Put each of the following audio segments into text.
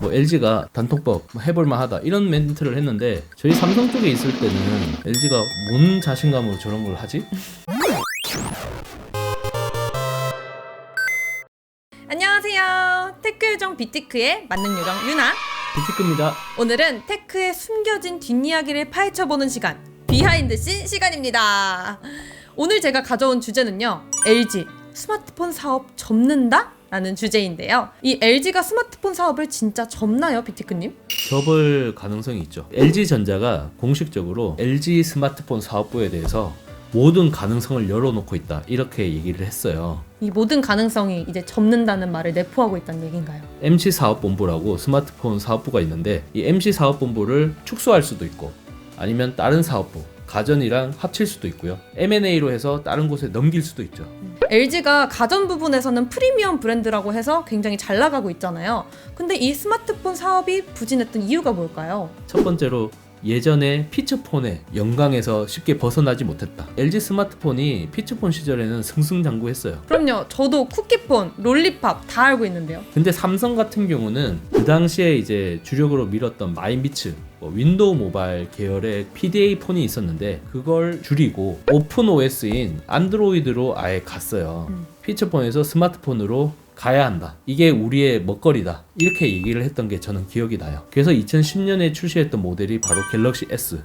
뭐 LG가 단통법 해볼만하다 이런 멘트를 했는데 저희 삼성 쪽에 있을 때는 LG가 뭔 자신감으로 저런 걸 하지? 안녕하세요. 테크요정 비티크의 만능 요정 유나. 비티크입니다. 오늘은 테크의 숨겨진 뒷이야기를 파헤쳐보는 시간, 비하인드 씬 시간입니다. 오늘 제가 가져온 주제는요, LG 스마트폰 사업 접는다? 라는 주제인데요. 이 LG가 스마트폰 사업을 진짜 접나요, 비티크님? 접을 가능성이 있죠. LG전자가 공식적으로 LG 스마트폰 사업부에 대해서 모든 가능성을 열어놓고 있다 이렇게 얘기를 했어요. 이 모든 가능성이 이제 접는다는 말을 내포하고 있다는 얘기인가요? MC사업본부라고 스마트폰 사업부가 있는데 이 MC사업본부를 축소할 수도 있고 아니면 다른 사업부 가전이랑 합칠 수도 있고요. M&A로 해서 다른 곳에 넘길 수도 있죠. LG가 가전 부분에서는 프리미엄 브랜드라고 해서 굉장히 잘 나가고 있잖아요. 근데 이 스마트폰 사업이 부진했던 이유가 뭘까요? 첫 번째로 예전에 피처폰의 영광에서 쉽게 벗어나지 못했다. LG 스마트폰이 피처폰 시절에는 승승장구했어요. 그럼요. 저도 쿠키폰, 롤리팝 다 알고 있는데요. 근데 삼성 같은 경우는 그 당시에 이제 주력으로 밀었던 마이미츠, 윈도우 모바일 계열의 PDA 폰이 있었는데 그걸 줄이고 오픈 OS인 안드로이드로 아예 갔어요. 피처폰에서 스마트폰으로 가야 한다. 이게 우리의 먹거리다. 이렇게 얘기를 했던 게 저는 기억이 나요. 그래서 2010년에 출시했던 모델이 바로 갤럭시 S.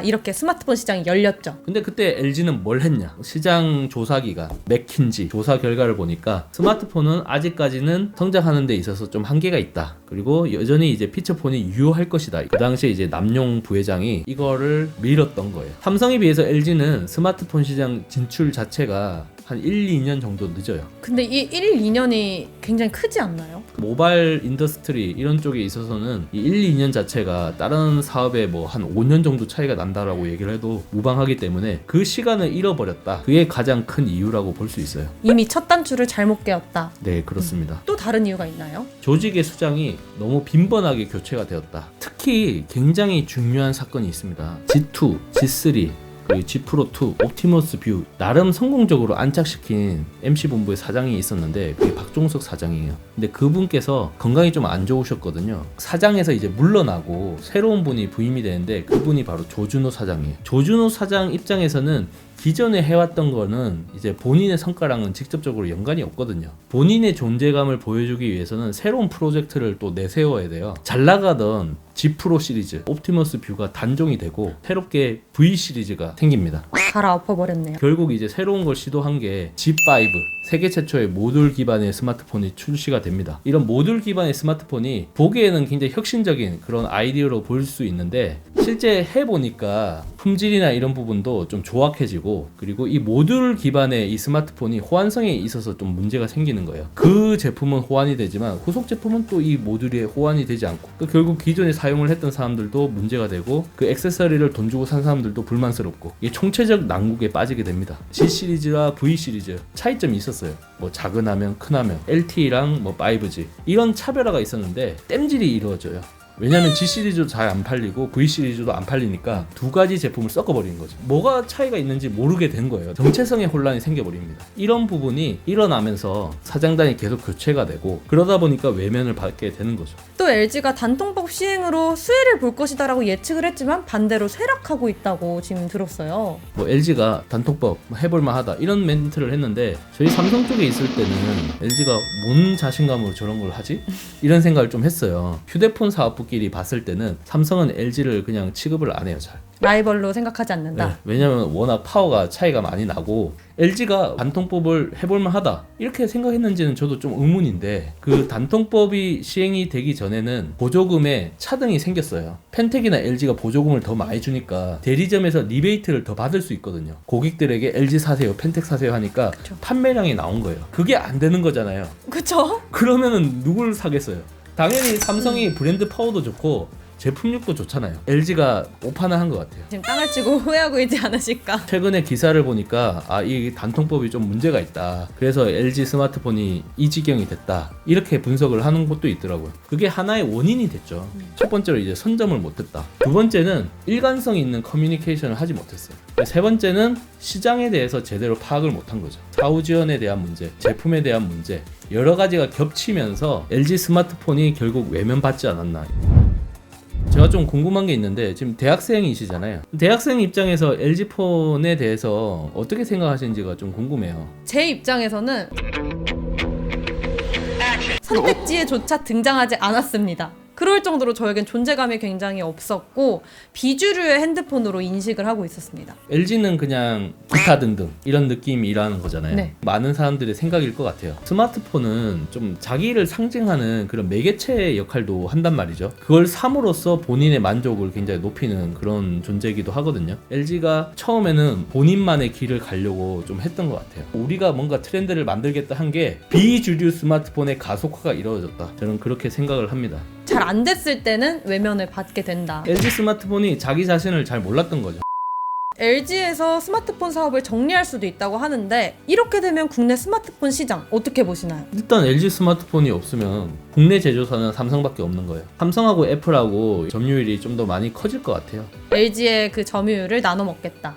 이렇게 스마트폰 시장이 열렸죠. 근데 그때 LG는 뭘 했냐? 시장 조사기관 맥킨지 조사 결과를 보니까 스마트폰은 아직까지는 성장하는 데 있어서 좀 한계가 있다. 그리고 여전히 이제 피처폰이 유효할 것이다. 그 당시에 이제 남용 부회장이 이거를 밀었던 거예요. 삼성에 비해서 LG는 스마트폰 시장 진출 자체가 한 1, 2년 정도 늦어요. 근데 이 1, 2년이 굉장히 크지 않나요? 모바일 인더스트리 이런 쪽에 있어서는 이 1, 2년 자체가 다른 사업에 뭐 한 5년 정도 차이가 난다라고 얘기를 해도 무방하기 때문에 그 시간을 잃어버렸다. 그게 가장 큰 이유라고 볼 수 있어요. 이미 첫 단추를 잘못 깨었다. 네, 그렇습니다. 또 다른 이유가 있나요? 조직의 수장이 너무 빈번하게 교체가 되었다. 특히 굉장히 중요한 사건이 있습니다. G2, G3 그리고 G 프로 2, 옵티머스 뷰 나름 성공적으로 안착시킨 MC본부의 사장이 있었는데 그게 박종석 사장이에요. 근데 그분께서 건강이 좀 안 좋으셨거든요. 사장에서 이제 물러나고 새로운 분이 부임이 되는데 그분이 바로 조준호 사장이에요. 조준호 사장 입장에서는 기존에 해왔던 거는 이제 본인의 성과랑은 직접적으로 연관이 없거든요. 본인의 존재감을 보여주기 위해서는 새로운 프로젝트를 또 내세워야 돼요. 잘 나가던 G 프로 시리즈, 옵티머스 뷰가 단종이 되고 새롭게 V 시리즈가 생깁니다. 갈아엎어버렸네요. 결국 이제 새로운 걸 시도한 게 G5, 세계 최초의 모듈 기반의 스마트폰이 출시가 됩니다. 이런 모듈 기반의 스마트폰이 보기에는 굉장히 혁신적인 그런 아이디어로 보일 수 있는데 실제 해보니까 품질이나 이런 부분도 좀 조악해지고 그리고 이 모듈 기반의 이 스마트폰이 호환성에 있어서 좀 문제가 생기는 거예요. 그 제품은 호환이 되지만 후속 제품은 또 이 모듈이 호환이 되지 않고 결국 기존에 사용을 했던 사람들도 문제가 되고 그 액세서리를 돈 주고 산 사람들도 불만스럽고 이게 총체적 난국에 빠지게 됩니다. G 시리즈와 V 시리즈 차이점이 있었어요. 뭐 작은 화면, 큰 화면, LTE랑 뭐 5G 이런 차별화가 있었는데 땜질이 이루어져요. 왜냐면 G 시리즈도 잘 안 팔리고 V 시리즈도 안 팔리니까 두 가지 제품을 섞어버리는 거죠. 뭐가 차이가 있는지 모르게 된 거예요. 정체성의 혼란이 생겨버립니다. 이런 부분이 일어나면서 사장단이 계속 교체가 되고 그러다 보니까 외면을 받게 되는 거죠. 또 LG가 단통법 시행으로 수혜를 볼 것이다라고 예측을 했지만 반대로 쇠락하고 있다고 지금 들었어요. 뭐 LG가 단통법 해볼만하다 이런 멘트를 했는데 저희 삼성 쪽에 있을 때는 LG가 뭔 자신감으로 저런 걸 하지? 이런 생각을 좀 했어요. 휴대폰 사업부끼리 봤을 때는 삼성은 LG를 그냥 취급을 안 해요. 잘. 라이벌로 생각하지 않는다. 네, 왜냐면 워낙 파워가 차이가 많이 나고 LG가 단통법을 해볼만하다 이렇게 생각했는지는 저도 좀 의문인데 그 단통법이 시행이 되기 전에는 보조금에 차등이 생겼어요. 펜텍이나 LG가 보조금을 더 많이 주니까 대리점에서 리베이트를 더 받을 수 있거든요. 고객들에게 LG 사세요, 펜텍 사세요 하니까 그쵸. 판매량이 나온 거예요. 그게 안 되는 거잖아요. 그쵸? 그러면은 누굴 사겠어요? 당연히 삼성이 브랜드 파워도 좋고 제품력도 좋잖아요. LG가 오판을 한 것 같아요. 지금 땅을 치고 후회하고 있지 않으실까? 최근에 기사를 보니까 이 단통법이 좀 문제가 있다. 그래서 LG 스마트폰이 이 지경이 됐다. 이렇게 분석을 하는 곳도 있더라고요. 그게 하나의 원인이 됐죠. 첫 번째로 이제 선점을 못했다. 두 번째는 일관성 있는 커뮤니케이션을 하지 못했어요. 세 번째는 시장에 대해서 제대로 파악을 못한 거죠. 사후 지원에 대한 문제, 제품에 대한 문제, 여러 가지가 겹치면서 LG 스마트폰이 결국 외면받지 않았나. 제가 좀 궁금한 게 있는데 지금 대학생이시잖아요. 대학생 입장에서 LG폰에 대해서 어떻게 생각하시는지가 좀 궁금해요. 제 입장에서는 선택지에조차 등장하지 않았습니다. 그럴 정도로 저에겐 존재감이 굉장히 없었고 비주류의 핸드폰으로 인식을 하고 있었습니다. LG는 그냥 기타 등등 이런 느낌이라는 거잖아요. 네. 많은 사람들의 생각일 것 같아요. 스마트폰은 좀 자기를 상징하는 그런 매개체 역할도 한단 말이죠. 그걸 삼으로써 본인의 만족을 굉장히 높이는 그런 존재이기도 하거든요. LG가 처음에는 본인만의 길을 가려고 좀 했던 것 같아요. 우리가 뭔가 트렌드를 만들겠다 한 게 비주류 스마트폰의 가속화가 이루어졌다. 저는 그렇게 생각을 합니다. 잘 안 됐을 때는 외면을 받게 된다. LG 스마트폰이 자기 자신을 잘 몰랐던 거죠. LG에서 스마트폰 사업을 정리할 수도 있다고 하는데 이렇게 되면 국내 스마트폰 시장 어떻게 보시나요? 일단 LG 스마트폰이 없으면 국내 제조사는 삼성밖에 없는 거예요. 삼성하고 애플하고 점유율이 좀 더 많이 커질 것 같아요. LG의 그 점유율을 나눠 먹겠다.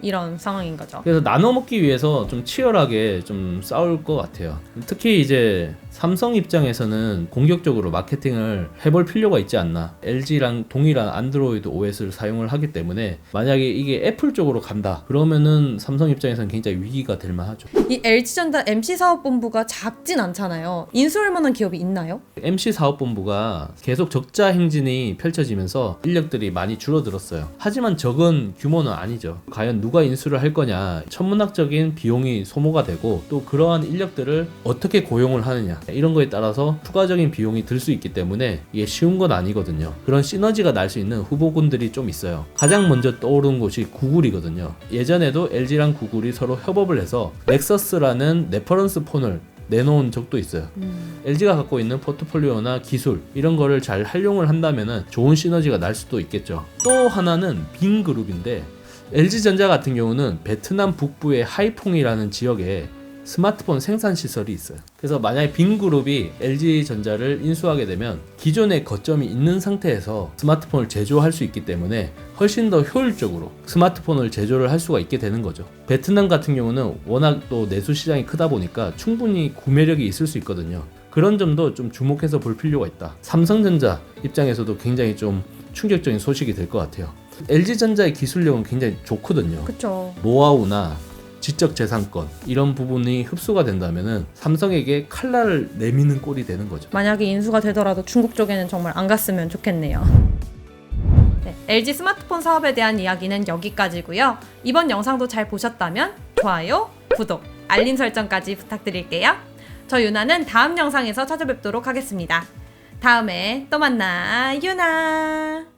이런 상황인 거죠. 그래서 나눠 먹기 위해서 좀 치열하게 좀 싸울 것 같아요. 특히 이제 삼성 입장에서는 공격적으로 마케팅을 해볼 필요가 있지 않나. LG랑 동일한 안드로이드 OS를 사용을 하기 때문에 만약에 이게 애플 쪽으로 간다 그러면은 삼성 입장에서는 굉장히 위기가 될 만하죠. 이 LG전자 MC사업본부가 작진 않잖아요. 인수할 만한 기업이 있나요? MC사업본부가 계속 적자 행진이 펼쳐지면서 인력들이 많이 줄어들었어요. 하지만 적은 규모는 아니죠. 과연 누가 인수를 할 거냐, 천문학적인 비용이 소모가 되고 또 그러한 인력들을 어떻게 고용을 하느냐 이런 거에 따라서 추가적인 비용이 들 수 있기 때문에 이게 쉬운 건 아니거든요. 그런 시너지가 날 수 있는 후보군들이 좀 있어요. 가장 먼저 떠오르는 곳이 구글이거든요. 예전에도 LG랑 구글이 서로 협업을 해서 넥서스라는 레퍼런스 폰을 내놓은 적도 있어요. LG가 갖고 있는 포트폴리오나 기술 이런 거를 잘 활용을 한다면 좋은 시너지가 날 수도 있겠죠. 또 하나는 빈그룹인데 LG전자 같은 경우는 베트남 북부의 하이퐁이라는 지역에 스마트폰 생산 시설이 있어요. 그래서 만약에 빈그룹이 LG전자를 인수하게 되면 기존의 거점이 있는 상태에서 스마트폰을 제조할 수 있기 때문에 훨씬 더 효율적으로 스마트폰을 제조를 할 수가 있게 되는 거죠. 베트남 같은 경우는 워낙 또 내수 시장이 크다 보니까 충분히 구매력이 있을 수 있거든요. 그런 점도 좀 주목해서 볼 필요가 있다. 삼성전자 입장에서도 굉장히 좀 충격적인 소식이 될 것 같아요. LG전자의 기술력은 굉장히 좋거든요. 그렇죠. 노하우나 지적재산권 이런 부분이 흡수가 된다면은 삼성에게 칼날을 내미는 꼴이 되는 거죠. 만약에 인수가 되더라도 중국 쪽에는 정말 안 갔으면 좋겠네요. 네, LG 스마트폰 사업에 대한 이야기는 여기까지고요. 이번 영상도 잘 보셨다면 좋아요, 구독, 알림 설정까지 부탁드릴게요. 저 유나는 다음 영상에서 찾아뵙도록 하겠습니다. 다음에 또 만나, 유나.